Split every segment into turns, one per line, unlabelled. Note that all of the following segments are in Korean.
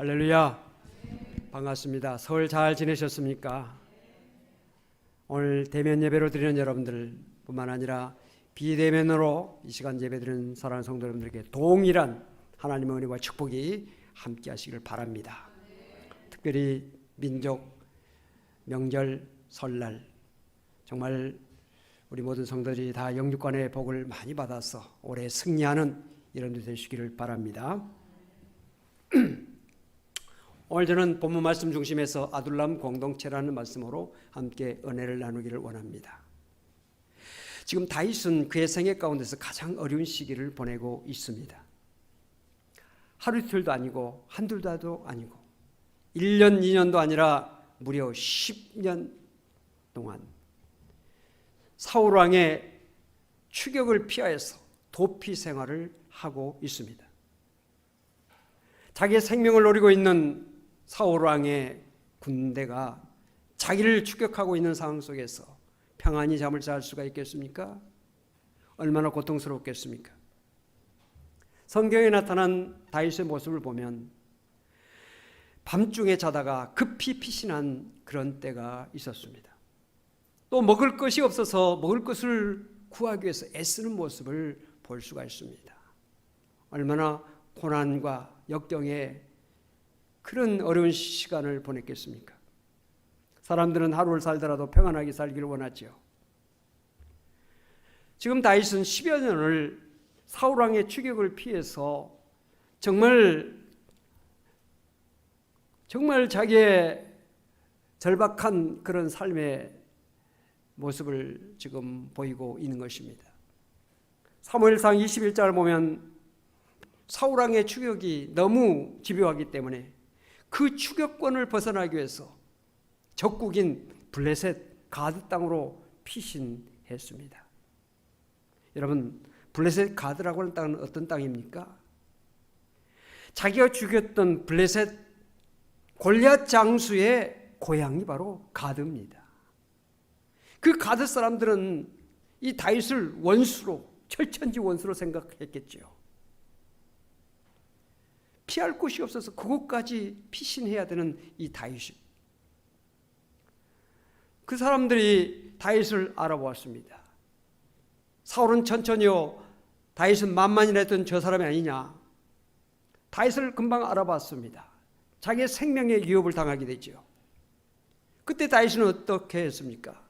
할렐루야. 반갑습니다. 설 잘 지내셨습니까? 오늘 대면 예배로 드리는 여러분들 뿐만 아니라 비대면으로 이 시간 예배 드리는 사랑하는 성도 여러분들에게 동일한 하나님의 은혜와 축복이 함께 하시길 바랍니다. 특별히 민족 명절 설날 정말 우리 모든 성도들이 다 영육간의 복을 많이 받아서 올해 승리하는 이런 데 되시기를 바랍니다. 오늘 저는 본문 말씀 중심에서 아둘람 공동체라는 말씀으로 함께 은혜를 나누기를 원합니다. 지금 다윗은 그의 생애 가운데서 가장 어려운 시기를 보내고 있습니다. 하루 이틀도 아니고 한둘도 아니고 1년 2년도 아니라 무려 10년 동안 사울 왕의 추격을 피하여서 도피 생활을 하고 있습니다. 자기의 생명을 노리고 있는 사울 왕의 군대가 자기를 추격하고 있는 상황 속에서 평안히 잠을 잘 수가 있겠습니까? 얼마나 고통스럽겠습니까? 성경에 나타난 다윗의 모습을 보면 밤중에 자다가 급히 피신한 그런 때가 있었습니다. 또 먹을 것이 없어서 먹을 것을 구하기 위해서 애쓰는 모습을 볼 수가 있습니다. 얼마나 고난과 역경에 그런 어려운 시간을 보냈겠습니까? 사람들은 하루를 살더라도 평안하게 살기를 원하죠. 지금 다윗은 10여 년을 사울 왕의 추격을 피해서 정말 자기의 절박한 그런 삶의 모습을 지금 보이고 있는 것입니다. 사무엘상 21장을 보면 사울 왕의 추격이 너무 집요하기 때문에 그 추격권을 벗어나기 위해서 적국인 블레셋 가드 땅으로 피신했습니다. 여러분, 블레셋 가드라고 하는 땅은 어떤 땅입니까? 자기가 죽였던 블레셋 골리앗 장수의 고향이 바로 가드입니다. 그 가드 사람들은 이 다윗을 원수로, 철천지 원수로 생각했겠죠. 피할 곳이 없어서 그곳까지 피신해야 되는 이 다윗이, 그 사람들이 다윗을 알아보았습니다. 사울은 천천히요, 다윗은 만만이라 했던 저 사람이 아니냐. 다윗을 금방 알아봤습니다. 자기의 생명에 위협을 당하게 되죠. 그때 다윗은 어떻게 했습니까?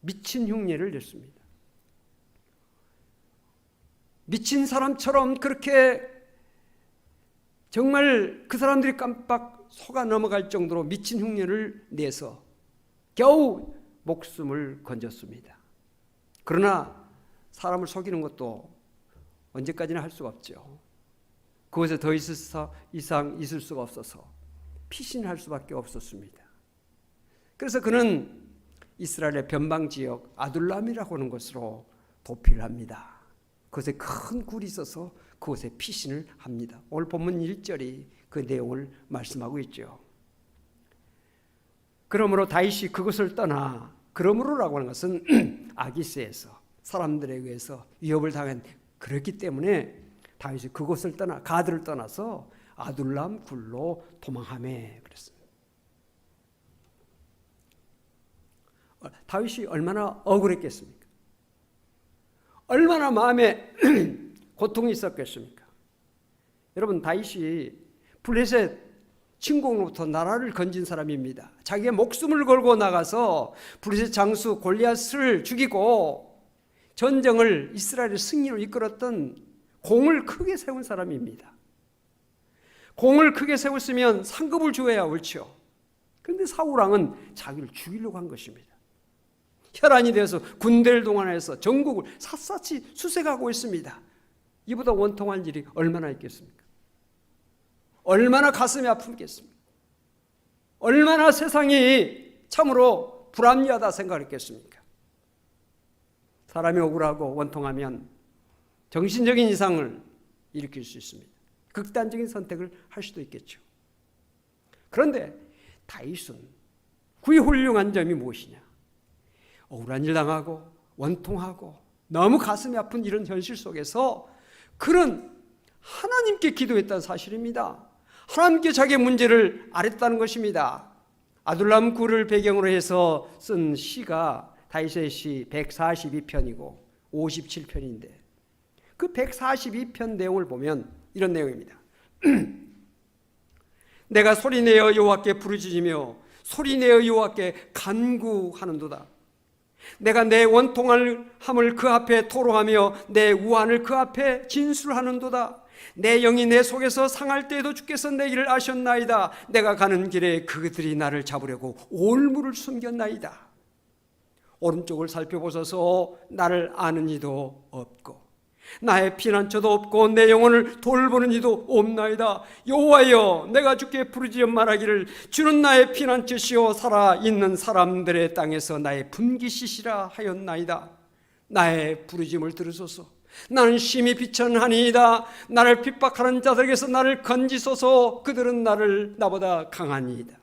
미친 흉내를 냈습니다. 미친 사람처럼 그렇게 정말 그 사람들이 깜빡 속아 넘어갈 정도로 미친 흉내를 내서 겨우 목숨을 건졌습니다. 그러나 사람을 속이는 것도 언제까지나 할 수가 없죠. 그곳에 더 이상 있을 수가 없어서 피신할 수밖에 없었습니다. 그래서 그는 이스라엘의 변방지역 아둘람이라고 하는 곳으로 도피를 합니다. 그곳에 큰 굴이 있어서 그곳에 피신을 합니다. 오늘 본문 1절이 그 내용을 말씀하고 있죠. 그러므로 다윗이 그것을 떠나, 그러므로라고 하는 것은 아기스에서 사람들에 의해서 위협을 당한, 그렇기 때문에 다윗이 그곳을 떠나, 가드를 떠나서 아둘람 굴로 도망하매 그랬습니다. 다윗이 얼마나 억울했겠습니까? 얼마나 마음에 고통이 있었겠습니까? 여러분, 다윗이 블레셋 침공으로부터 나라를 건진 사람입니다. 자기의 목숨을 걸고 나가서 블레셋 장수 골리앗을 죽이고 전쟁을, 이스라엘의 승리로 이끌었던 공을 크게 세운 사람입니다. 공을 크게 세웠으면 상급을 주어야 옳죠. 그런데 사울 왕은 자기를 죽이려고 한 것입니다. 혈안이 되어서 군대를 동원해서 전국을 샅샅이 수색하고 있습니다. 이보다 원통한 일이 얼마나 있겠습니까? 얼마나 가슴이 아프겠습니까? 얼마나 세상이 참으로 불합리하다 생각했겠습니까? 사람이 억울하고 원통하면 정신적인 이상을 일으킬 수 있습니다. 극단적인 선택을 할 수도 있겠죠. 그런데 다윗은 그의 훌륭한 점이 무엇이냐? 억울한 일 당하고 원통하고 너무 가슴이 아픈 이런 현실 속에서 그는 하나님께 기도했다는 사실입니다. 하나님께 자기의 문제를 아랬다는 것입니다. 아둘람 굴을 배경으로 해서 쓴 시가 다윗의 시 142편이고 57편인데 그 142편 내용을 보면 이런 내용입니다. 내가 소리내어 여호와께 부르짖으며 소리내어 여호와께 간구하는도다. 내가 내 원통함을 그 앞에 토로하며 내 우환을 그 앞에 진술하는도다. 내 영이 내 속에서 상할 때에도 주께서 내 길을 아셨나이다. 내가 가는 길에 그들이 나를 잡으려고 올무를 숨겼나이다. 오른쪽을 살펴보소서. 나를 아는 이도 없고 나의 피난처도 없고 내 영혼을 돌보는 이도 없나이다. 여호와여, 내가 주께 부르짖어 말하기를 주는 나의 피난처시오 살아있는 사람들의 땅에서 나의 분기시시라 하였나이다. 나의 부르짖음을 들으소서. 나는 심히 비천하니이다. 나를 핍박하는 자들에게서 나를 건지소서. 그들은 나보다 강하니이다.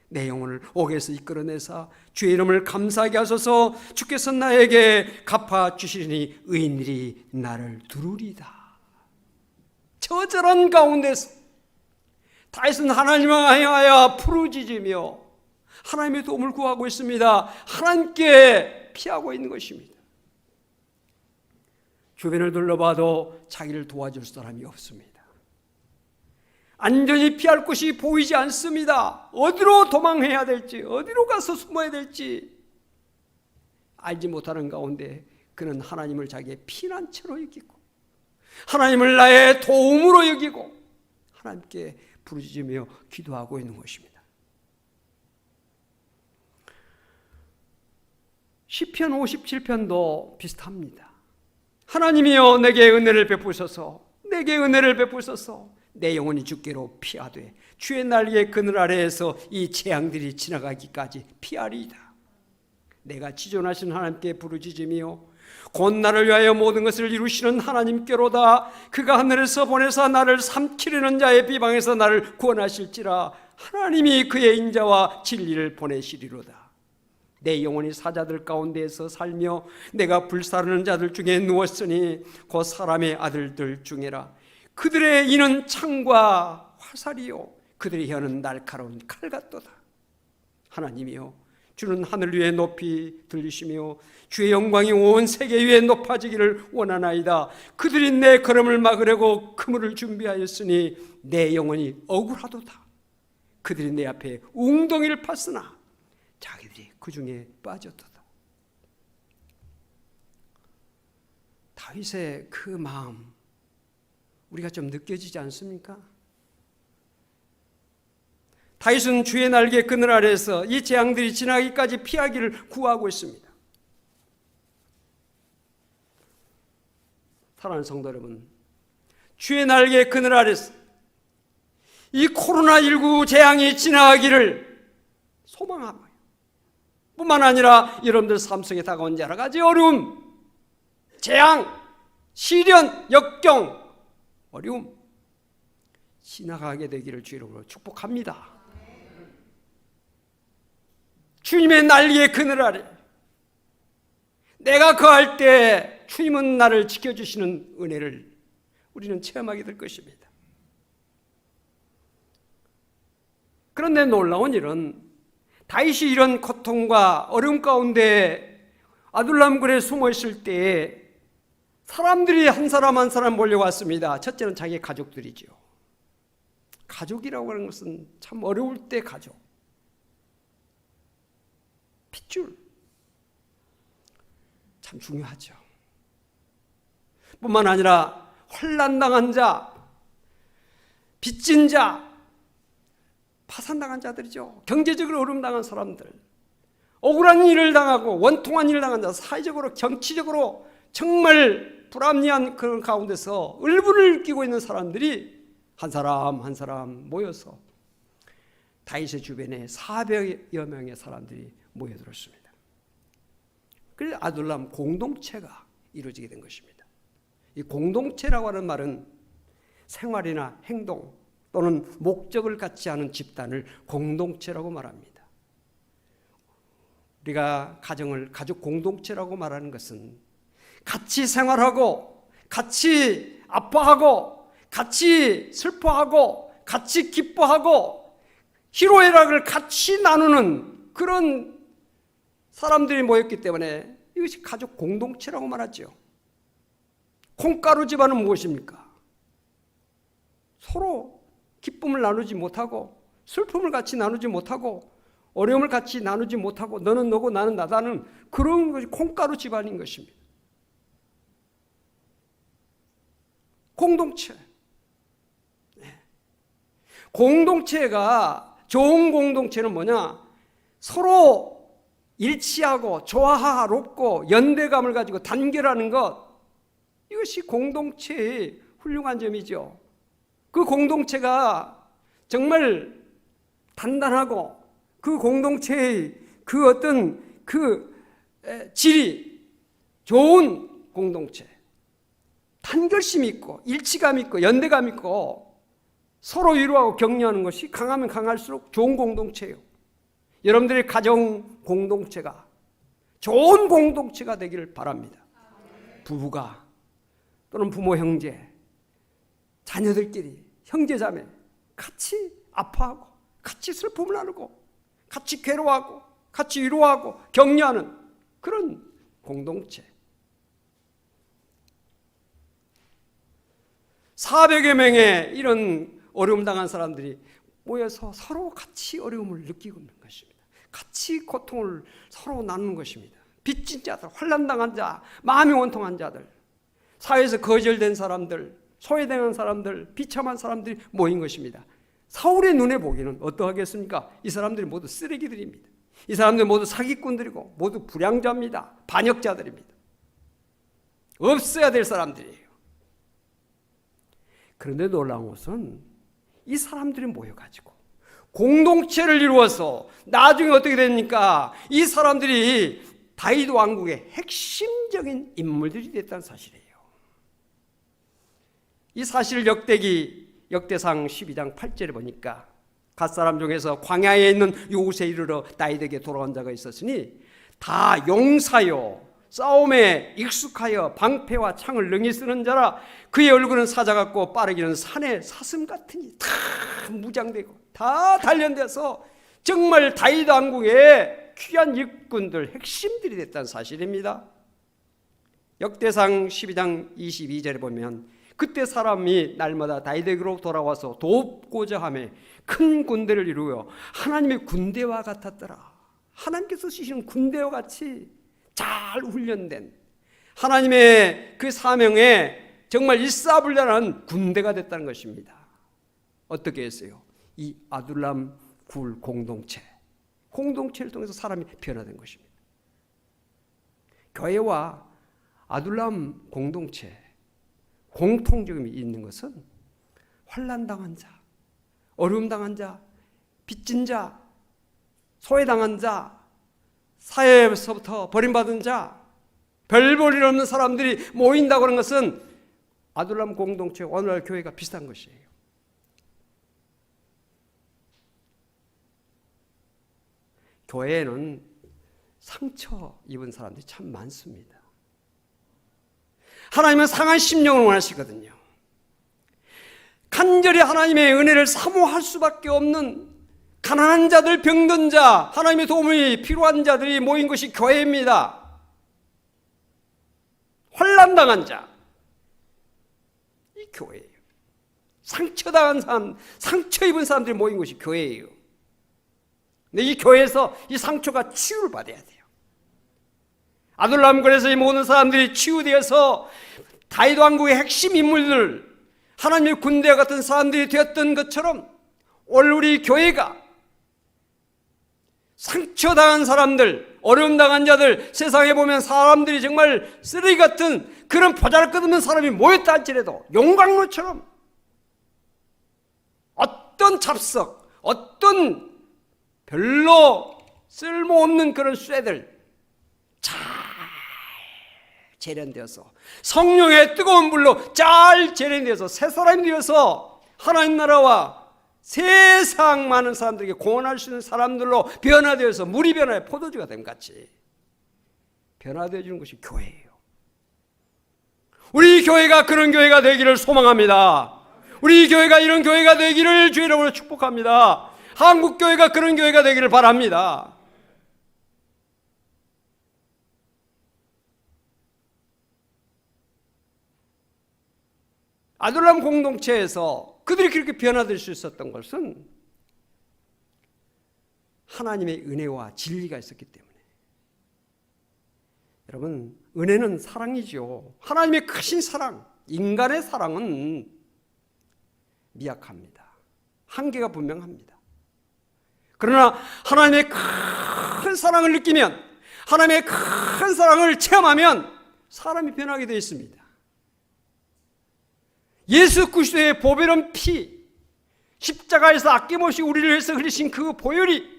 내 영혼을 옥에서 이끌어내사 주의 이름을 감사하게 하소서. 주께서 나에게 갚아주시니 의인들이 나를 두루리다. 처절한 가운데서 다윗은 하나님을 향하여 부르짖으며 하나님의 도움을 구하고 있습니다. 하나님께 피하고 있는 것입니다. 주변을 둘러봐도 자기를 도와줄 사람이 없습니다. 안전히 피할 곳이 보이지 않습니다. 어디로 도망해야 될지, 어디로 가서 숨어야 될지 알지 못하는 가운데 그는 하나님을 자기의 피난처로 여기고 하나님을 나의 도움으로 여기고 하나님께 부르짖으며 기도하고 있는 것입니다. 시편 57편도 비슷합니다. 하나님이여, 내게 은혜를 베푸소서. 내게 은혜를 베푸소서. 내 영혼이 주께로 피하되 주의 날개 그늘 아래에서 이 재앙들이 지나가기까지 피하리이다. 내가 지존하신 하나님께 부르짖으며 곧 나를 위하여 모든 것을 이루시는 하나님께로다. 그가 하늘에서 보내사 나를 삼키려는 자의 비방에서 나를 구원하실지라. 하나님이 그의 인자와 진리를 보내시리로다. 내 영혼이 사자들 가운데에서 살며 내가 불사르는 자들 중에 누웠으니 곧 사람의 아들들 중에라. 그들의 이는 창과 화살이요 그들의 혀는 날카로운 칼 같도다. 하나님이여, 주는 하늘 위에 높이 들리시며 주의 영광이 온 세계 위에 높아지기를 원하나이다. 그들이 내 걸음을 막으려고 그물을 준비하였으니 내 영혼이 억울하도다. 그들이 내 앞에 웅덩이를 팠으나 자기들이 그 중에 빠졌도다. 다윗의 그 마음 우리가 좀 느껴지지 않습니까? 다윗은 주의 날개 그늘 아래에서 이 재앙들이 지나기까지 피하기를 구하고 있습니다. 사랑하는 성도 여러분, 주의 날개 그늘 아래에서 이 코로나19 재앙이 지나가기를 소망하고요. 뿐만 아니라 여러분들 삶 속에 다가온 여러 가지 어려움, 재앙, 시련, 역경, 어려움 지나가게 되기를 주 이름으로 축복합니다. 주님의 날개 그늘 아래 내가 거할 때 주님은 나를 지켜주시는 은혜를 우리는 체험하게 될 것입니다. 그런데 놀라운 일은 다윗이 이런 고통과 어려움 가운데 아둘람굴에 숨어 있을 때에 사람들이 한 사람 한 사람 몰려왔습니다. 첫째는 자기의 가족들이죠. 가족이라고 하는 것은 참 어려울 때 가족. 핏줄. 참 중요하죠. 뿐만 아니라 환난당한 자, 빚진 자, 파산당한 자들이죠. 경제적으로 어려움 당한 사람들, 억울한 일을 당하고 원통한 일을 당한 자, 사회적으로 정치적으로 정말 불합리한 그런 가운데서 을분을 끼고 있는 사람들이 한 사람 한 사람 모여서 다윗의 주변에 400여 명의 사람들이 모여들었습니다. 그래서 아둘람 공동체가 이루어지게 된 것입니다. 이 공동체라고 하는 말은 생활이나 행동 또는 목적을 갖지 않은 집단을 공동체라고 말합니다. 우리가 가족 공동체라고 말하는 것은 같이 생활하고 같이 아파하고 같이 슬퍼하고 같이 기뻐하고 희로애락을 같이 나누는 그런 사람들이 모였기 때문에 이것이 가족 공동체라고 말하죠. 콩가루 집안은 무엇입니까? 서로 기쁨을 나누지 못하고 슬픔을 같이 나누지 못하고 어려움을 같이 나누지 못하고 너는 너고 나는 나다는 그런 것이 콩가루 집안인 것입니다. 공동체. 공동체가 좋은 공동체는 뭐냐? 서로 일치하고 조화롭고 연대감을 가지고 단결하는 것, 이것이 공동체의 훌륭한 점이죠. 그 공동체가 정말 단단하고 그 공동체의 그 어떤 그 질이 좋은 공동체, 단결심 있고 일치감 있고 연대감 있고 서로 위로하고 격려하는 것이 강하면 강할수록 좋은 공동체예요. 여러분들의 가정 공동체가 좋은 공동체가 되기를 바랍니다. 부부가 또는 부모 형제, 자녀들끼리 형제자매 같이 아파하고 같이 슬픔을 나누고 같이 괴로워하고 같이 위로하고 격려하는 그런 공동체. 400여 명의 이런 어려움 당한 사람들이 모여서 서로 같이 어려움을 느끼고 있는 것입니다. 같이 고통을 서로 나누는 것입니다. 빚진 자들, 환난당한 자, 마음이 원통한 자들, 사회에서 거절된 사람들, 소외당한 사람들, 비참한 사람들이 모인 것입니다. 사울의 눈에 보기는 어떠하겠습니까? 이 사람들이 모두 쓰레기들입니다. 이 사람들 모두 사기꾼들이고 모두 불량자입니다. 반역자들입니다. 없어야 될 사람들이에요. 그런데 놀라운 것은 이 사람들이 모여가지고 공동체를 이루어서 나중에 어떻게 됩니까? 이 사람들이 다윗 왕국의 핵심적인 인물들이 됐다는 사실이에요. 이 사실 역대상 12장 8절에 보니까 갓사람 중에서 광야에 있는 요새 이르러 다윗에게 돌아온 자가 있었으니 다 용사요 싸움에 익숙하여 방패와 창을 능히 쓰는 자라. 그의 얼굴은 사자 같고 빠르기는 산의 사슴 같으니 다 무장되고 다 단련돼서 정말 다윗 왕국의 귀한 일꾼들, 핵심들이 됐다는 사실입니다. 역대상 12장 22절에 보면 그때 사람이 날마다 다윗에게로 돌아와서 돕고자 하며 큰 군대를 이루어 하나님의 군대와 같았더라. 하나님께서 쓰시는 군대와 같이 잘 훈련된 하나님의 그 사명에 정말 일사불란한 군대가 됐다는 것입니다. 어떻게 했어요? 이 아둘람 굴 공동체를 통해서 사람이 변화된 것입니다. 교회와 아둘람 공동체 공통점이 있는 것은 환난당한 자, 어려움당한 자, 빚진 자, 소외당한 자, 사회에서부터 버림받은 자, 별 볼 일 없는 사람들이 모인다고 하는 것은 아둘람 공동체, 오늘날 교회가 비슷한 것이에요. 교회에는 상처 입은 사람들이 참 많습니다. 하나님은 상한 심령을 원하시거든요. 간절히 하나님의 은혜를 사모할 수밖에 없는 가난한 자들, 병든 자, 하나님의 도움이 필요한 자들이 모인 것이 교회입니다. 환난당한 자, 이 교회예요. 상처당한 사람, 상처 입은 사람들이 모인 것이 교회예요. 근데 이 교회에서 이 상처가 치유를 받아야 돼요. 아둘람굴에서 이 모든 사람들이 치유되어서 다윗 왕국의 핵심 인물들, 하나님의 군대와 같은 사람들이 되었던 것처럼 오늘 우리 교회가 상처당한 사람들, 어려움당한 자들, 세상에 보면 사람들이 정말 쓰레기 같은 그런 보잘것없는 사람이 모였다 할지라도 용광로처럼 어떤 잡석, 어떤 별로 쓸모없는 그런 쇠들 잘 재련되어서 성령의 뜨거운 불로 잘 재련되어서 새 사람이 되어서 하나님 나라와 세상 많은 사람들에게 공헌할 수 있는 사람들로 변화되어서 물이 변화해 포도주가 됨 같이 변화되어 주는 것이 교회예요. 우리 교회가 그런 교회가 되기를 소망합니다. 우리 교회가 이런 교회가 되기를 주의 이름으로 축복합니다. 한국 교회가 그런 교회가 되기를 바랍니다. 아둘람 공동체에서 그들이 그렇게 변화될 수 있었던 것은 하나님의 은혜와 진리가 있었기 때문에. 여러분, 은혜는 사랑이죠. 하나님의 크신 사랑, 인간의 사랑은 미약합니다. 한계가 분명합니다. 그러나 하나님의 큰 사랑을 느끼면, 하나님의 큰 사랑을 체험하면 사람이 변하게 되어 있습니다. 예수 그리스도의 보배로운 피, 십자가에서 아낌없이 우리를 위해서 흘리신 그 보혈이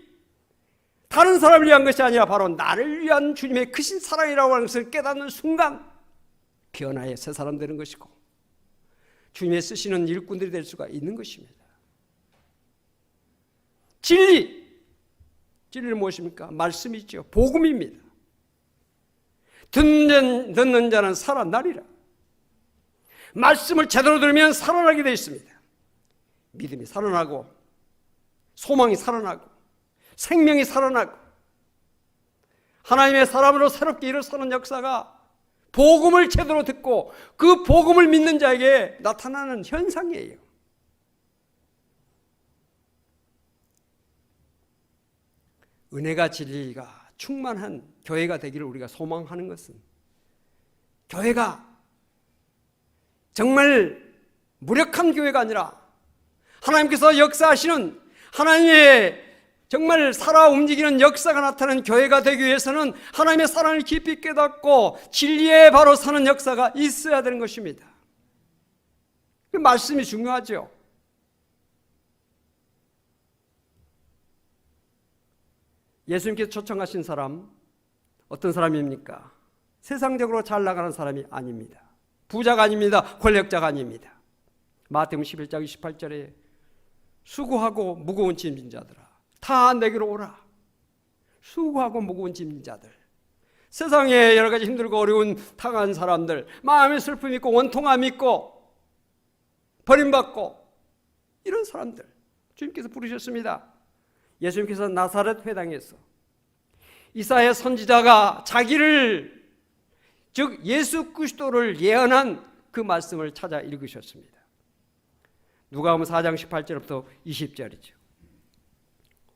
다른 사람을 위한 것이 아니라 바로 나를 위한 주님의 크신 사랑이라고 하는 것을 깨닫는 순간 변화의 새 사람 되는 것이고 주님의 쓰시는 일꾼들이 될 수가 있는 것입니다. 진리는 무엇입니까? 말씀이죠. 복음입니다. 듣는 자는 살아나리라. 말씀을 제대로 들으면 살아나게 되어 있습니다. 믿음이 살아나고 소망이 살아나고 생명이 살아나고 하나님의 사람으로 새롭게 일어서는 역사가 복음을 제대로 듣고 그 복음을 믿는 자에게 나타나는 현상이에요. 은혜가 진리가 충만한 교회가 되기를 우리가 소망하는 것은 교회가 정말 무력한 교회가 아니라 하나님께서 역사하시는 하나님의 정말 살아 움직이는 역사가 나타나는 교회가 되기 위해서는 하나님의 사랑을 깊이 깨닫고 진리에 바로 사는 역사가 있어야 되는 것입니다. 그 말씀이 중요하죠. 예수님께서 초청하신 사람 어떤 사람입니까? 세상적으로 잘 나가는 사람이 아닙니다. 부자가 아닙니다. 권력자가 아닙니다. 마태복음 11장 28절에 수고하고 무거운 짐진 자들아 다 내게로 오라. 수고하고 무거운 짐진 자들, 세상에 여러 가지 힘들고 어려운 당한 사람들, 마음의 슬픔이 있고 원통함이 있고 버림받고 이런 사람들 주님께서 부르셨습니다. 예수님께서 나사렛 회당에서 이사야 선지자가 자기를 즉 예수 그리스도를 예언한 그 말씀을 찾아 읽으셨습니다. 누가복음 4장 18절부터 20절이죠.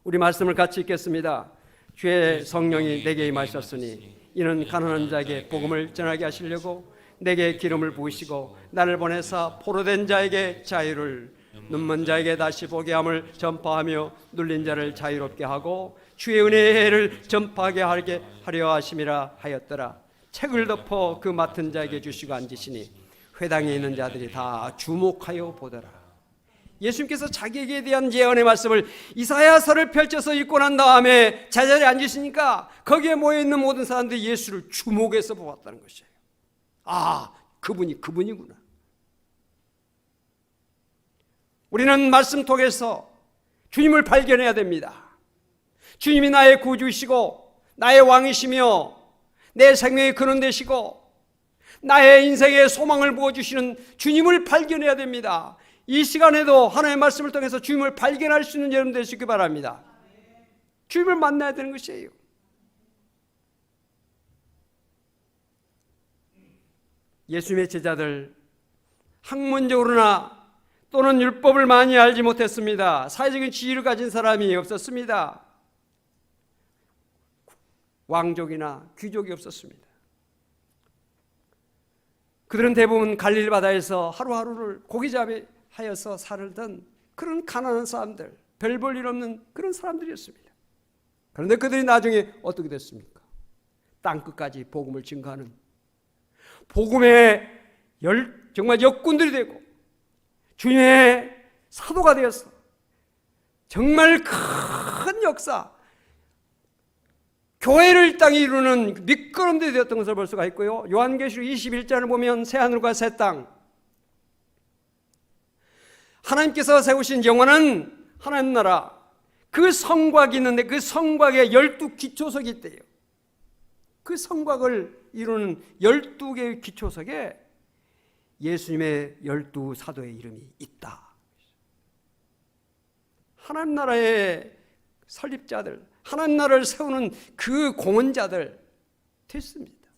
우리 말씀을 같이 읽겠습니다. 주의 성령이 내게 임하셨으니 이는 가난한 자에게 복음을 전하게 하시려고 내게 기름을 부으시고 나를 보내사 포로된 자에게 자유를, 눈먼 자에게 다시 보게 함을 전파하며 눌린 자를 자유롭게 하고 주의 은혜를 전파하게 하려 하심이라 하였더라. 책을 덮어 그 맡은 자에게 주시고 앉으시니 회당에 있는 자들이 다 주목하여 보더라. 예수님께서 자기에게 대한 예언의 말씀을 이사야서를 펼쳐서 읽고 난 다음에 제자리에 앉으시니까 거기에 모여있는 모든 사람들이 예수를 주목해서 보았다는 것이에요. 아, 그분이 그분이구나. 우리는 말씀 통해서 주님을 발견해야 됩니다. 주님이 나의 구주이시고 나의 왕이시며 내 생명의 근원 되시고 나의 인생의 소망을 부어주시는 주님을 발견해야 됩니다. 이 시간에도 하나님의 말씀을 통해서 주님을 발견할 수 있는 여러분 되시기 바랍니다. 주님을 만나야 되는 것이에요. 예수님의 제자들 학문적으로나 또는 율법을 많이 알지 못했습니다. 사회적인 지위를 가진 사람이 없었습니다. 왕족이나 귀족이 없었습니다. 그들은 대부분 갈릴리 바다에서 하루하루를 고기잡이하여서 살던 그런 가난한 사람들, 별 볼 일 없는 그런 사람들이었습니다. 그런데 그들이 나중에 어떻게 됐습니까? 땅끝까지 복음을 증거하는 복음의 정말 역군들이 되고 주님의 사도가 되어서 정말 큰 역사, 교회를 땅에 이루는 밑거름들이 되었던 것을 볼 수가 있고요. 요한계시록 21장을 보면 새하늘과 새 땅, 하나님께서 세우신 영원한 하나님 나라, 그 성곽이 있는데 그 성곽에 12기초석이 있대요. 그 성곽을 이루는 12개의 기초석에 예수님의 12 사도의 이름이 있다. 하나님 나라의 설립자들, 하나님 나라를 세우는 그 공헌자들 됐습니다.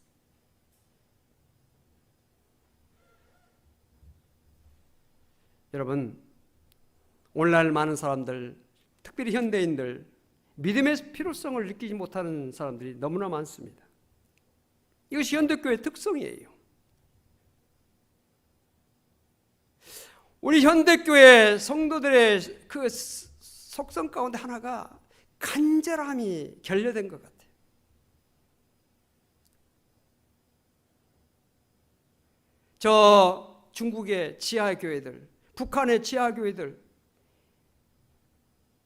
여러분, 오늘날 많은 사람들, 특별히 현대인들, 믿음의 필요성을 느끼지 못하는 사람들이 너무나 많습니다. 이것이 현대교회의 특성이에요. 우리 현대교회 성도들의 그 속성 가운데 하나가 간절함이 결여된 것 같아요. 저 중국의 지하교회들, 북한의 지하교회들,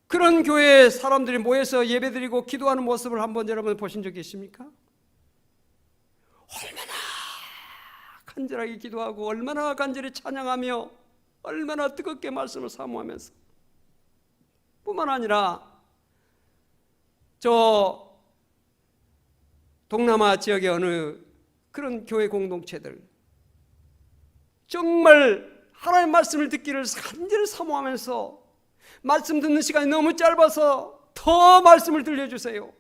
그런 교회에 사람들이 모여서 예배드리고 기도하는 모습을 한번 여러분 보신 적이 있습니까? 얼마나 간절하게 기도하고 얼마나 간절히 찬양하며 얼마나 뜨겁게 말씀을 사모하면서, 뿐만 아니라 저 동남아 지역의 어느 그런 교회 공동체들 정말 하나님의 말씀을 듣기를 간절히 사모하면서 말씀 듣는 시간이 너무 짧아서 더 말씀을 들려주세요,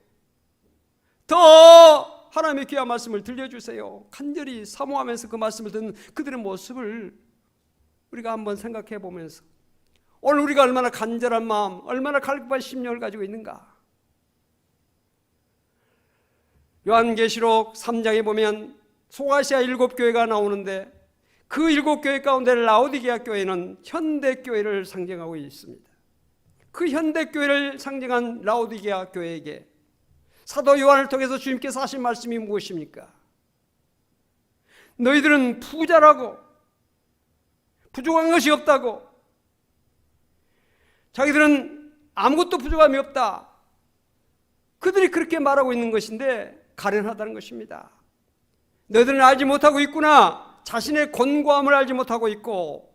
더 하나님의 귀한 말씀을 들려주세요, 간절히 사모하면서 그 말씀을 듣는 그들의 모습을 우리가 한번 생각해 보면서 오늘 우리가 얼마나 간절한 마음, 얼마나 갈급한 심령을 가지고 있는가. 요한계시록 3장에 보면 소아시아 7교회가 나오는데 그 7교회 가운데 라오디게아 교회는 현대교회를 상징하고 있습니다. 그 현대교회를 상징한 라오디게아 교회에게 사도 요한을 통해서 주님께서 하신 말씀이 무엇입니까? 너희들은 부자라고, 부족한 것이 없다고, 자기들은 아무것도 부족함이 없다, 그들이 그렇게 말하고 있는 것인데 가련하다는 것입니다. 너희들은 알지 못하고 있구나. 자신의 곤고함을 알지 못하고 있고,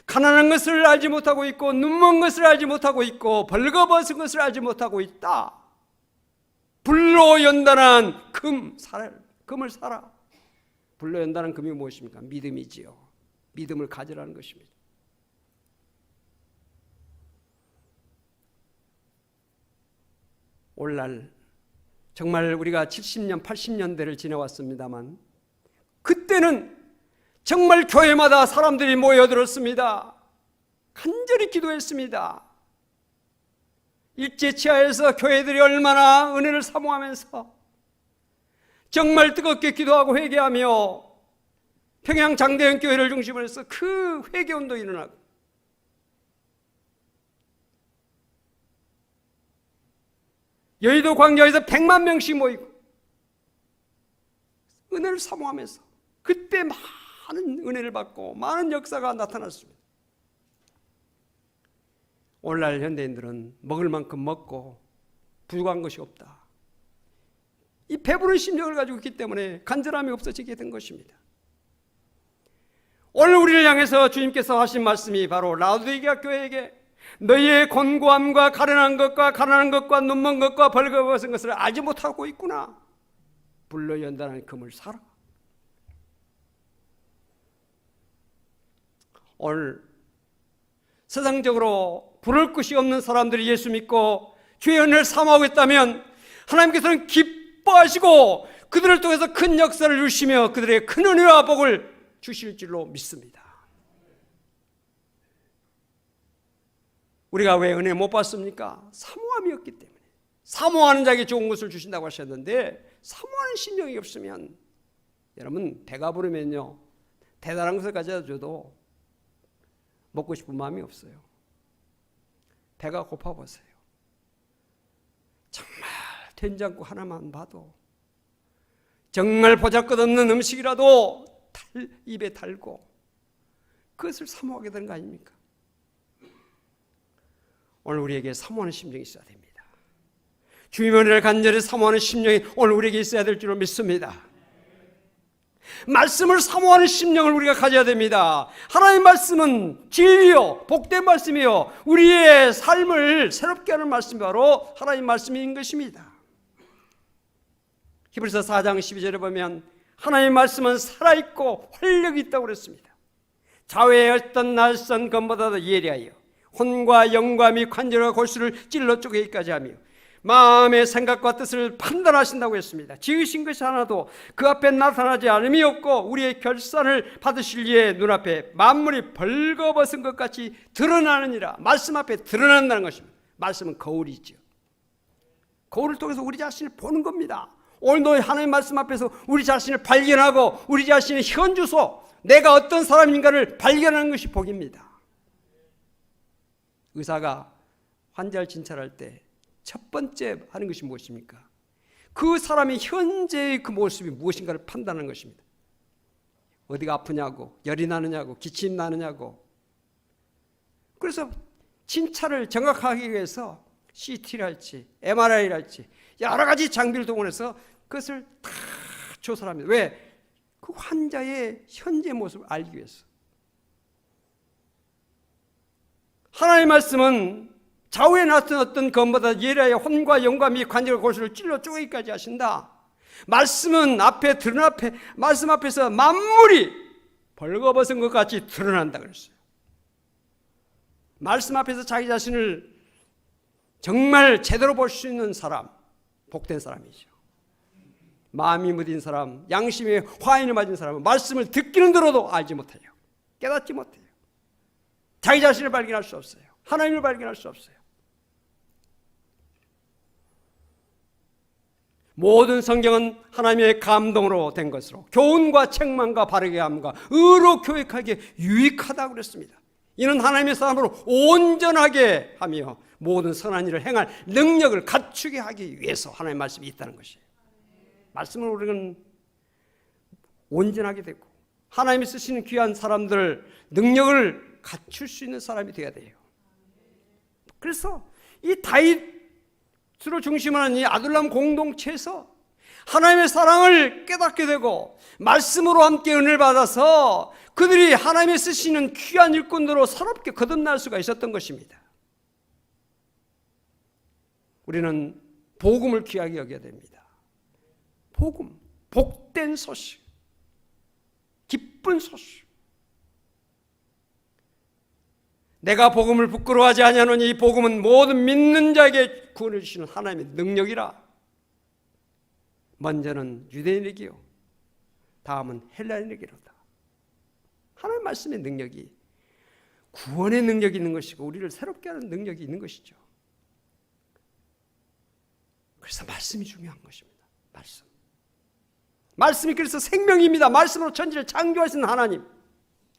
가난한 것을 알지 못하고 있고, 눈먼 것을 알지 못하고 있고, 벌거벗은 것을 알지 못하고 있다. 불로 연단한 금을 사라. 불로 연단한 금이 무엇입니까? 믿음이지요. 믿음을 가지라는 것입니다. 오늘날 정말 우리가 70년, 80년대를 지나왔습니다만 그때는 정말 교회마다 사람들이 모여들었습니다. 간절히 기도했습니다. 일제치하에서 교회들이 얼마나 은혜를 사모하면서 정말 뜨겁게 기도하고 회개하며 평양 장대현 교회를 중심으로 해서 그 회개운동이 일어나고, 여의도 광야에서 100만 명씩 모이고 은혜를 사모하면서 그때 많은 은혜를 받고 많은 역사가 나타났습니다. 오늘날 현대인들은 먹을 만큼 먹고 부족한 것이 없다. 이 배부른 심령을 가지고 있기 때문에 간절함이 없어지게 된 것입니다. 오늘 우리를 향해서 주님께서 하신 말씀이 바로 라오디게아 교회에게 너희의 곤고함과 가련한 것과 가난한 것과 눈먼 것과 벌거벗은 것을 알지 못하고 있구나. 불로 연단한 금을 사라. 오늘 세상적으로 부를 것이 없는 사람들이 예수 믿고 주의 은혜를 사모하고 있다면 하나님께서는 기뻐하시고 그들을 통해서 큰 역사를 이루시며 그들의 큰 은혜와 복을 주실 줄로 믿습니다. 우리가 왜 은혜 못 받습니까? 사모함이 없기 때문에. 사모하는 자에게 좋은 것을 주신다고 하셨는데 사모하는 심령이 없으면, 여러분 배가 부르면요 대단한 것을 가져다 줘도 먹고 싶은 마음이 없어요. 배가 고파 보세요. 정말 된장국 하나만 봐도, 정말 보잘것없는 음식이라도 입에 달고 그것을 사모하게 되는 거 아닙니까? 오늘 우리에게 사모하는 심령이 있어야 됩니다. 주님의 은혜를 간절히 사모하는 심령이 오늘 우리에게 있어야 될 줄로 믿습니다. 말씀을 사모하는 심령을 우리가 가져야 됩니다. 하나님의 말씀은 진리요 복된 말씀이요 우리의 삶을 새롭게 하는 말씀이 바로 하나님의 말씀인 것입니다. 히브리서 4장 12절에 보면 하나님의 말씀은 살아있고 활력이 있다고 그랬습니다. 자외였던 낯선 검보다도 예리하여 혼과 영과 및 관절과 골수를 찔러 쪼개기까지 하며 마음의 생각과 뜻을 판단하신다고 했습니다. 지으신 것이 하나도 그 앞에 나타나지 않음이 없고 우리의 결산을 받으실 이의 눈앞에 만물이 벌거벗은 것 같이 드러나느니라. 말씀 앞에 드러난다는 것입니다. 말씀은 거울이죠. 거울을 통해서 우리 자신을 보는 겁니다. 오늘도 하나님의 말씀 앞에서 우리 자신을 발견하고 우리 자신의 현주소, 내가 어떤 사람인가를 발견하는 것이 복입니다. 의사가 환자를 진찰할 때 첫 번째 하는 것이 무엇입니까? 그 사람의 현재의 그 모습이 무엇인가를 판단하는 것입니다. 어디가 아프냐고, 열이 나느냐고, 기침 나느냐고. 그래서 진찰을 정확하게 위해서 CT를 할지 MRI를 할지 여러 가지 장비를 동원해서 그것을 다 조사합니다. 왜? 그 환자의 현재 모습을 알기 위해서. 하나님의 말씀은 좌우에 나타났던 검보다 예리하여 혼과 영과 및 관절과 골수를 찔러 쪼개기까지 하신다. 말씀은 앞에 드러난 앞에 말씀 앞에서 만물이 벌거벗은 것 같이 드러난다 그랬어요. 말씀 앞에서 자기 자신을 정말 제대로 볼 수 있는 사람, 복된 사람이죠. 마음이 무딘 사람, 양심에 화인을 맞은 사람은 말씀을 듣기는 들어도 알지 못해요. 깨닫지 못해요. 자기 자신을 발견할 수 없어요. 하나님을 발견할 수 없어요. 모든 성경은 하나님의 감동으로 된 것으로 교훈과 책망과 바르게 함과 의로 교육하기에 유익하다고 그랬습니다. 이는 하나님의 사람으로 온전하게 하며 모든 선한 일을 행할 능력을 갖추게 하기 위해서 하나님의 말씀이 있다는 것이에요. 말씀으로 우리는 온전하게 되고 하나님이 쓰시는 귀한 사람들 능력을 갖출 수 있는 사람이 되어야 돼요. 그래서 이 다윗으로 중심하는 이 아둘람 공동체에서 하나님의 사랑을 깨닫게 되고 말씀으로 함께 은혜를 받아서 그들이 하나님이 쓰시는 귀한 일꾼으로 새롭게 거듭날 수가 있었던 것입니다. 우리는 복음을 귀하게 여겨야 됩니다. 복음, 복된 소식, 기쁜 소식. 내가 복음을 부끄러워하지 아니하노니 이 복음은 모든 믿는 자에게 구원을 주시는 하나님의 능력이라. 먼저는 유대인에게요, 다음은 헬라인에게로다. 하나님의 말씀의 능력이 구원의 능력이 있는 것이고 우리를 새롭게 하는 능력이 있는 것이죠. 그래서 말씀이 중요한 것입니다. 말씀이 그래서 생명입니다. 말씀으로 천지를 창조하시는 하나님,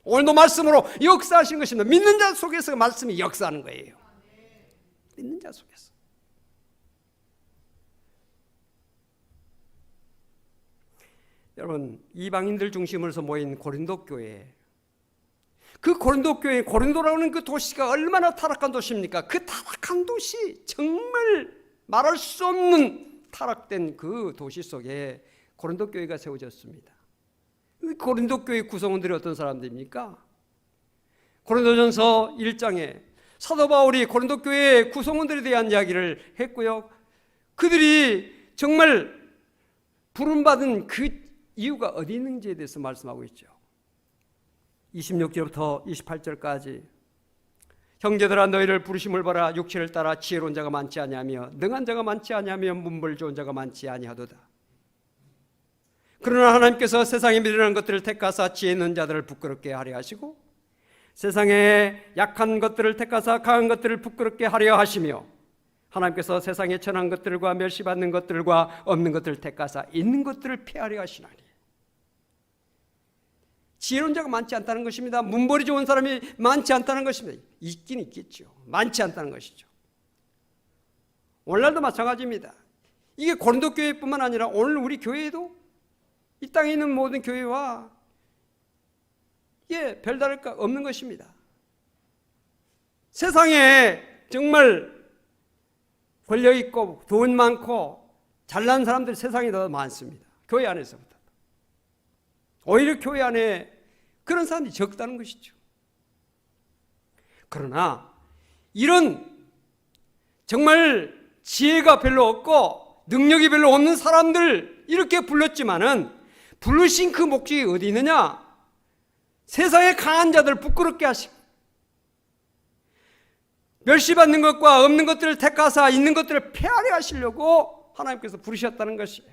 오늘도 말씀으로 역사하신 것입니다. 믿는 자 속에서 말씀이 역사하는 거예요. 믿는 자 속에서. 여러분, 이방인들 중심으로서 모인 고린도 교회, 그 고린도 교회, 고린도라는 그 도시가 얼마나 타락한 도시입니까? 그 타락한 도시, 정말 말할 수 없는 타락된 그 도시 속에 고린도 교회가 세워졌습니다. 고린도 교회 구성원들이 어떤 사람들입니까? 고린도전서 1장에 사도 바울이 고린도 교회 구성원들에 대한 이야기를 했고요. 그들이 정말 부름받은 그 이유가 어디 있는지에 대해서 말씀하고 있죠. 26절부터 28절까지 형제들아 너희를 부르심을 봐라. 육체를 따라 지혜로운 자가 많지 아니하며 능한 자가 많지 아니하며 문벌 좋은 자가 많지 아니하도다. 그러나 하나님께서 세상에 미련한 것들을 택하사 지혜 있는 자들을 부끄럽게 하려 하시고 세상에 약한 것들을 택하사 강한 것들을 부끄럽게 하려 하시며 하나님께서 세상에 천한 것들과 멸시받는 것들과 없는 것들을 택하사 있는 것들을 폐하려 하시나니. 지혜로운 자가 많지 않다는 것입니다. 문벌이 좋은 사람이 많지 않다는 것입니다. 있긴 있겠죠. 많지 않다는 것이죠. 오늘날도 마찬가지입니다. 이게 고린도 교회뿐만 아니라 오늘 우리 교회에도 이 땅에 있는 모든 교회와 이게 별다를 거 없는 것입니다. 세상에 정말 권력 있고 돈 많고 잘난 사람들이 세상에 더 많습니다. 교회 안에서부터. 오히려 교회 안에 그런 사람이 적다는 것이죠. 그러나 이런 정말 지혜가 별로 없고 능력이 별로 없는 사람들 이렇게 불렀지만은 부르신 그 목적이 어디 있느냐? 세상의 강한 자들 부끄럽게 하시고 멸시받는 것과 없는 것들을 택하사 있는 것들을 폐하려 하시려고 하나님께서 부르셨다는 것이에요.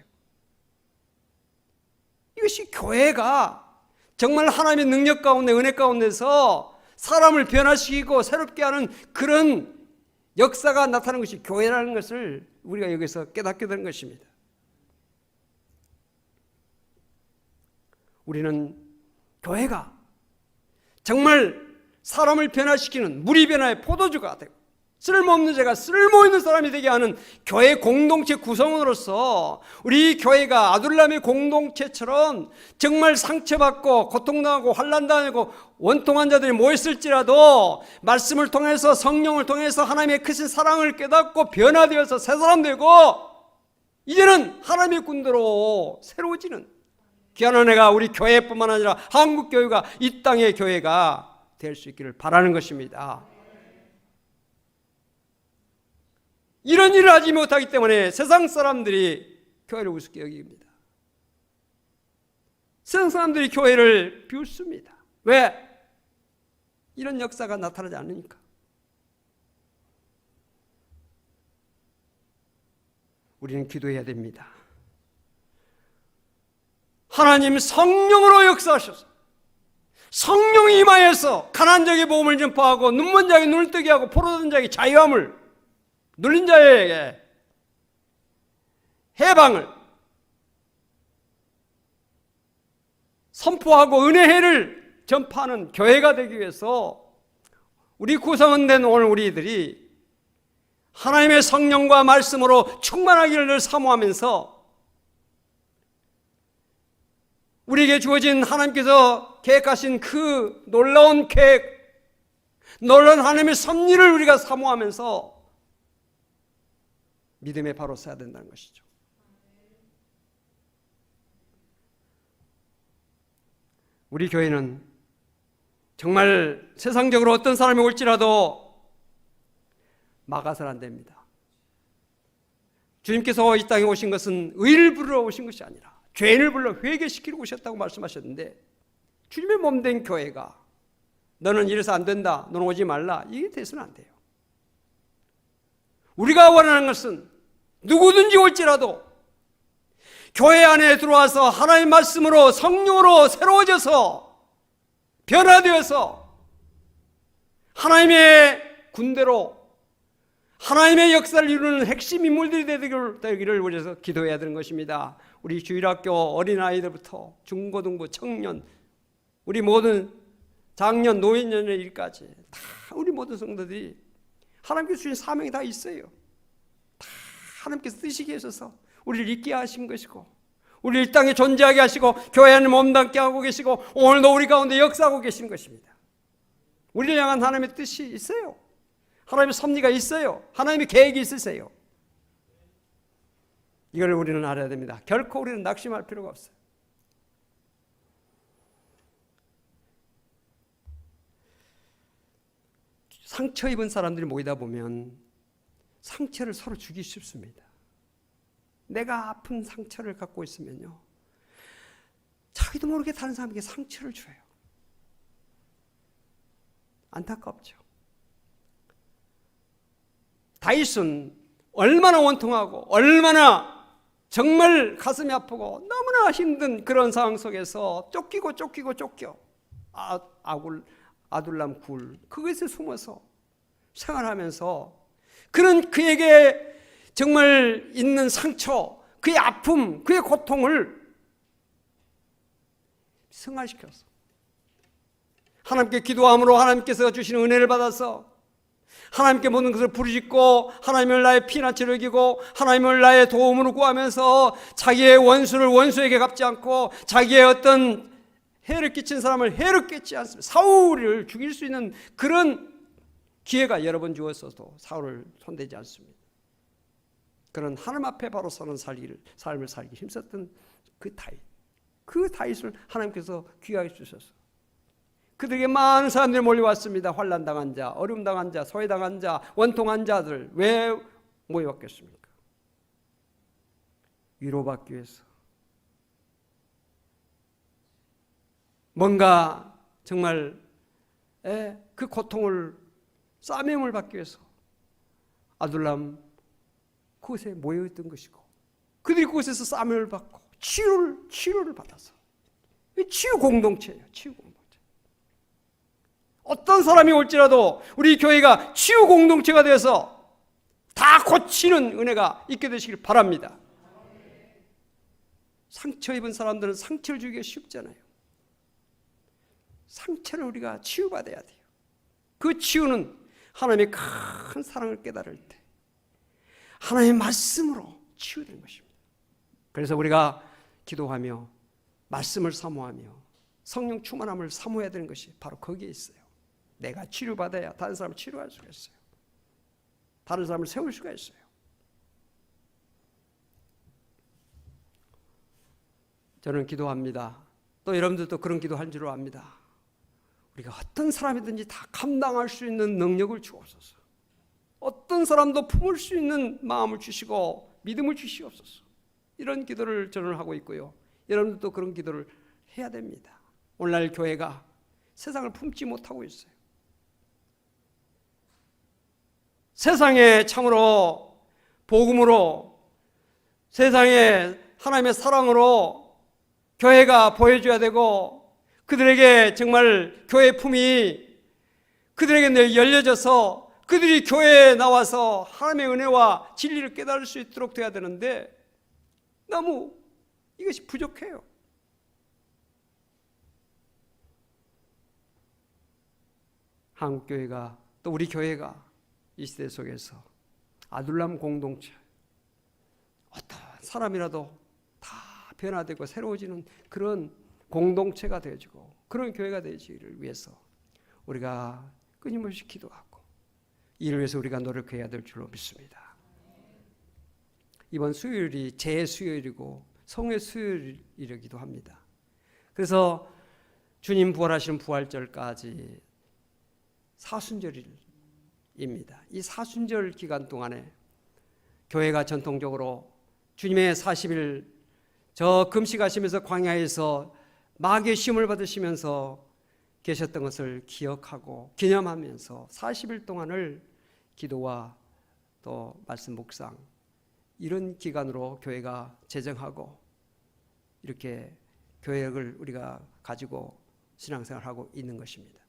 이것이 교회가 정말 하나님의 능력 가운데 은혜 가운데서 사람을 변화시키고 새롭게 하는 그런 역사가 나타나는 것이 교회라는 것을 우리가 여기서 깨닫게 되는 것입니다. 우리는 교회가 정말 사람을 변화시키는 무리 변화의 포도주가 되고 쓸모없는 자가 쓸모있는 사람이 되게 하는 교회 공동체 구성원으로서 우리 교회가 아둘람의 공동체처럼 정말 상처받고 고통당하고 환난당하고 원통한 자들이 모였을지라도 말씀을 통해서 성령을 통해서 하나님의 크신 사랑을 깨닫고 변화되어서 새 사람 되고 이제는 하나님의 군대로 새로워지는 귀한 은혜가 우리 교회뿐만 아니라 한국교회가 이 땅의 교회가 될 수 있기를 바라는 것입니다. 이런 일을 하지 못하기 때문에 세상 사람들이 교회를 우습게 여깁니다. 세상 사람들이 교회를 비웃습니다. 왜? 이런 역사가 나타나지 않으니까. 우리는 기도해야 됩니다. 하나님 성령으로 역사하셔서 성령이 임하여서 가난한 자에게 복음을 전파하고 눈먼 자에게 눈을 뜨게 하고 포로된 자에게 자유함을, 눌린 자에게 해방을 선포하고 은혜를 전파하는 교회가 되기 위해서 우리 구성원된 오늘 우리들이 하나님의 성령과 말씀으로 충만하기를 사모하면서 우리에게 주어진 하나님께서 계획하신 그 놀라운 계획, 놀라운 하나님의 섭리를 우리가 사모하면서 믿음의 바로 서야 된다는 것이죠. 우리 교회는 정말 세상적으로 어떤 사람이 올지라도 막아서는 안 됩니다. 주님께서 이 땅에 오신 것은 의를 부르러 오신 것이 아니라 죄인을 불러 회개시키러 오셨다고 말씀하셨는데 주님의 몸된 교회가 너는 이래서 안 된다, 너는 오지 말라, 이게 돼서는 안 돼요. 우리가 원하는 것은 누구든지 올지라도 교회 안에 들어와서 하나님의 말씀으로 성령으로 새로워져서 변화되어서 하나님의 군대로 하나님의 역사를 이루는 핵심 인물들이 되기를 위해서 기도해야 되는 것입니다. 우리 주일학교 어린아이들부터 중고등부, 청년, 우리 모든 장년, 노인년의 일까지 다 우리 모든 성도들이 하나님께서 주신 사명이 다 있어요. 다 하나님께서 뜻이 계셔서 우리를 있게 하신 것이고 우리 이 땅에 존재하게 하시고 교회 안에 몸담게 하고 계시고 오늘도 우리 가운데 역사하고 계신 것입니다. 우리를 향한 하나님의 뜻이 있어요. 하나님의 섭리가 있어요. 하나님의 계획이 있으세요. 이걸 우리는 알아야 됩니다. 결코 우리는 낙심할 필요가 없어요. 상처 입은 사람들이 모이다 보면 상처를 서로 주기 쉽습니다. 내가 아픈 상처를 갖고 있으면요, 자기도 모르게 다른 사람에게 상처를 줘요. 안타깝죠. 다윗은 얼마나 원통하고 얼마나 정말 가슴이 아프고 너무나 힘든 그런 상황 속에서 쫓겨 아둘람 굴 그것에 숨어서 생활하면서 그런 그에게 정말 있는 상처, 그의 아픔, 그의 고통을 승화시켰어. 하나님께 기도함으로 하나님께서 주시는 은혜를 받아서 하나님께 모든 것을 부르짖고 하나님을 나의 피난처로 여기고 하나님을 나의 도움으로 구하면서 자기의 원수를 원수에게 갚지 않고 자기의 어떤 해를 끼친 사람을 해를 끼치 않습니다. 사울을 죽일 수 있는 그런 기회가 여러 번 주었어도 사울을 손대지 않습니다. 그런 하나님 앞에 바로 서는 삶을 살기 힘썼던 그 다윗을 하나님께서 귀하게 주셔서 그들에게 많은 사람들이 몰려왔습니다. 환난당한 자, 어려움당한 자, 소외당한 자, 원통한 자들 왜 모여왔겠습니까? 위로받기 위해서, 뭔가 정말 그 고통을 싸매음을 받기 위해서 아둘람 그곳에 모여있던 것이고, 그들이 그곳에서 싸매음을 받고 치료를 받아서, 치유 공동체예요. 치유 공동체. 어떤 사람이 올지라도 우리 교회가 치유 공동체가 되어서 다 고치는 은혜가 있게 되시길 바랍니다. 상처 입은 사람들은 상처를 주기가 쉽잖아요. 상처를 우리가 치유받아야 돼요. 그 치유는 하나님의 큰 사랑을 깨달을 때 하나님의 말씀으로 치유되는 것입니다. 그래서 우리가 기도하며 말씀을 사모하며 성령 충만함을 사모해야 되는 것이 바로 거기에 있어요. 내가 치료받아야 다른 사람을 치료할 수가 있어요. 다른 사람을 세울 수가 있어요. 저는 기도합니다. 또 여러분들도 그런 기도한 줄 압니다. 우리가 어떤 사람이든지 다 감당할 수 있는 능력을 주옵소서. 어떤 사람도 품을 수 있는 마음을 주시고 믿음을 주시옵소서. 이런 기도를 저는 하고 있고요. 여러분들도 그런 기도를 해야 됩니다. 오늘날 교회가 세상을 품지 못하고 있어요. 세상에 참으로 복음으로, 세상에 하나님의 사랑으로 교회가 보여줘야 되고, 그들에게 정말 교회 품이 그들에게 늘 열려져서 그들이 교회에 나와서 하나님의 은혜와 진리를 깨달을 수 있도록 돼야 되는데 너무 이것이 부족해요. 한국교회가, 또 우리 교회가 이 시대 속에서 아둘람 공동체, 어떤 사람이라도 다 변화되고 새로워지는 그런 공동체가 되어지고 그런 교회가 되기를 위해서 우리가 끊임없이 기도하고 이를 위해서 우리가 노력해야 될 줄로 믿습니다. 이번 수요일이 제 수요일이고 성의 수요일이기도 합니다. 그래서 주님 부활하시는 부활절까지 사순절입니다. 이 사순절 기간 동안에 교회가 전통적으로 주님의 40일 저 금식하시면서 광야에서 마귀의 시험을 받으시면서 계셨던 것을 기억하고 기념하면서 40일 동안을 기도와 또 말씀 묵상, 이런 기간으로 교회가 제정하고 이렇게 교회를 우리가 가지고 신앙생활하고 있는 것입니다.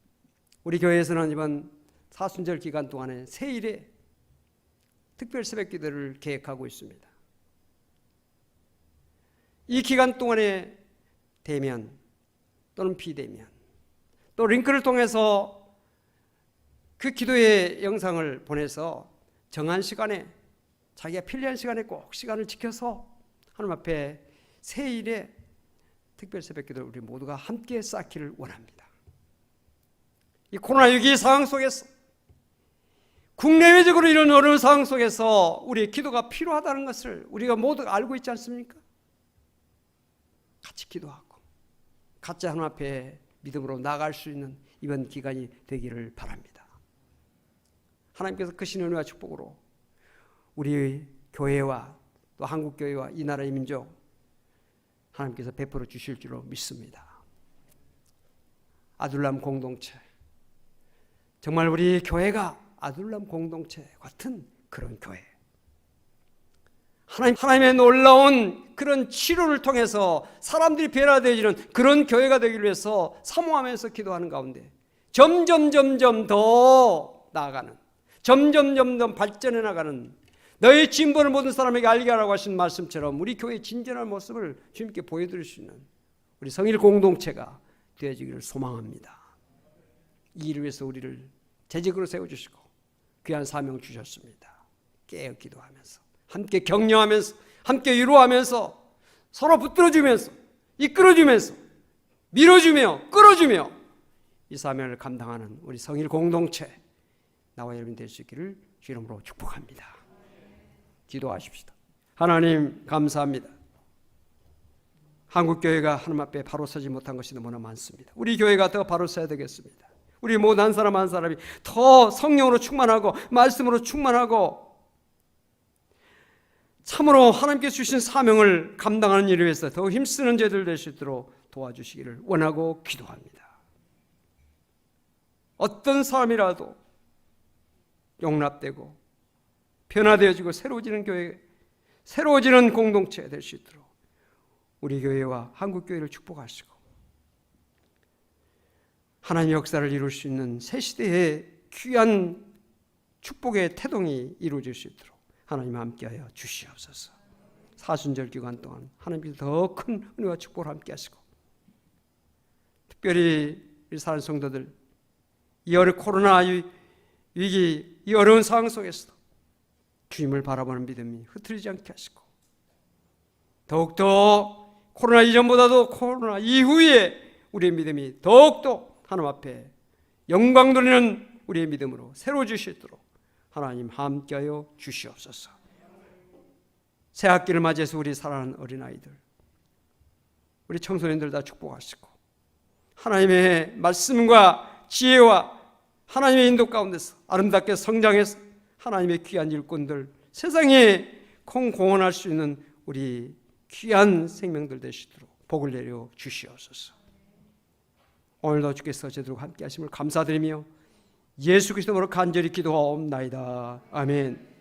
우리 교회에서는 이번 사순절 기간 동안에 세일에 특별 새벽 기도를 계획하고 있습니다. 이 기간 동안에 대면 또는 비대면, 또 링크를 통해서 그 기도의 영상을 보내서 정한 시간에, 자기가 편리한 시간에 꼭 시간을 지켜서 하나님 앞에 세일에 특별 새벽 기도를 우리 모두가 함께 쌓기를 원합니다. 이 코로나19 상황 속에서, 국내외적으로 이런 어려운 상황 속에서 우리의 기도가 필요하다는 것을 우리가 모두 알고 있지 않습니까? 같이 기도하고 같이 하나님 앞에 믿음으로 나아갈 수 있는 이번 기간이 되기를 바랍니다. 하나님께서 크신 은혜와 축복으로 우리 교회와 또 한국교회와 이 나라의 민족 하나님께서 베풀어 주실 줄로 믿습니다. 아둘람 공동체, 정말 우리 교회가 아둘람 공동체 같은 그런 교회, 하나님의 놀라운 그런 치료를 통해서 사람들이 변화되어지는 그런 교회가 되기를 위해서 사모하면서 기도하는 가운데 점점 더 나아가는, 점점 더 발전해 나가는, 너의 진보를 모든 사람에게 알게 하라고 하신 말씀처럼 우리 교회의 진전한 모습을 주님께 보여드릴 수 있는 우리 성일 공동체가 되어지기를 소망합니다. 이 일을 위해서 우리를 재직으로 세워주시고 귀한 사명 주셨습니다. 깨어 기도하면서 함께 격려하면서 함께 위로하면서 서로 붙들어주면서 이끌어주면서 밀어주며 끌어주며 이 사명을 감당하는 우리 성일 공동체 나와 여러분 될 수 있기를 주 이름으로 축복합니다. 기도하십시다. 하나님 감사합니다. 한국교회가 하나님 앞에 바로 서지 못한 것이 너무나 많습니다. 우리 교회가 더 바로 서야 되겠습니다. 우리 모든 한 사람 한 사람이 더 성령으로 충만하고 말씀으로 충만하고 참으로 하나님께서 주신 사명을 감당하는 일을 위해서 더 힘쓰는 저희들 될 수 있도록 도와주시기를 원하고 기도합니다. 어떤 사람이라도 용납되고 변화되어지고 새로워지는 교회, 새로워지는 공동체가 될 수 있도록 우리 교회와 한국교회를 축복하시고 하나님의 역사를 이룰 수 있는 새 시대의 귀한 축복의 태동이 이루어질 수 있도록 하나님 함께하여 주시옵소서. 사순절 기간 동안 하나님께서 더 큰 은혜와 축복을 함께 하시고 특별히 우리 사는 성도들 이 코로나 위기, 이 어려운 상황 속에서도 주님을 바라보는 믿음이 흐트리지 않게 하시고 더욱더 코로나 이전보다도 코로나 이후에 우리의 믿음이 더욱더 하나님 앞에 영광 돌리는 우리의 믿음으로 새로워질 수 있도록 하나님 함께하여 주시옵소서. 새 학기를 맞이해서 우리 사랑하는 어린아이들, 우리 청소년들 다 축복하시고 하나님의 말씀과 지혜와 하나님의 인도 가운데서 아름답게 성장해서 하나님의 귀한 일꾼들, 세상에 공헌할 수 있는 우리 귀한 생명들 되시도록 복을 내려 주시옵소서. 오늘도 주께서 저희들과 함께 하심을 감사드리며 예수 그리스도로 간절히 기도하옵나이다. 아멘.